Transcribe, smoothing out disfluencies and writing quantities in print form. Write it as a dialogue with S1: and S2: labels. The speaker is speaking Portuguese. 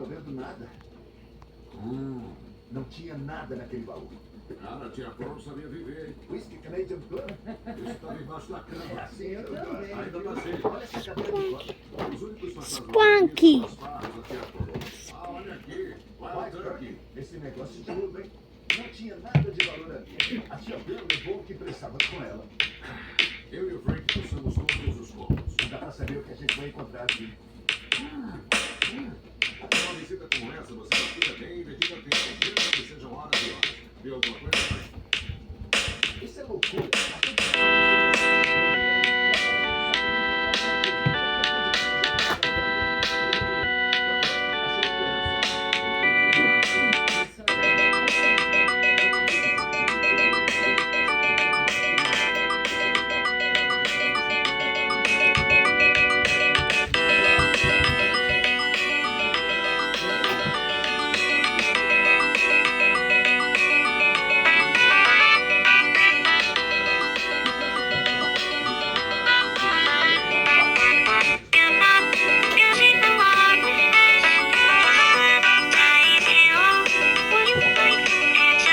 S1: tô vendo nada. Não tinha nada naquele baú.
S2: Cara, tia Flor sabia viver, hein?
S1: Whisky Canadian Club?
S2: Isso estava embaixo da cama.
S1: Assim eu também.
S2: Ainda tá cheio.
S1: Olha essa cadeira de foto.
S2: Os únicos fantasmas
S3: Squonky.
S2: das farras da tia Flor. Ah, olha aqui.
S1: Vai,
S2: Wild Turkey.
S1: Esse negócio de ouro, hein? Não tinha nada de valor ali. A tia Bel levou o que precisava com ela.
S2: Eu e o Frank passamos todos os cômodos.
S1: Não dá pra saber o que a gente vai encontrar aqui.
S2: Uma visita como essa, você respira bem e dedica tempo, mesmo que sejam horas e horas. Viu alguma coisa, Frank?
S1: Isso é loucura.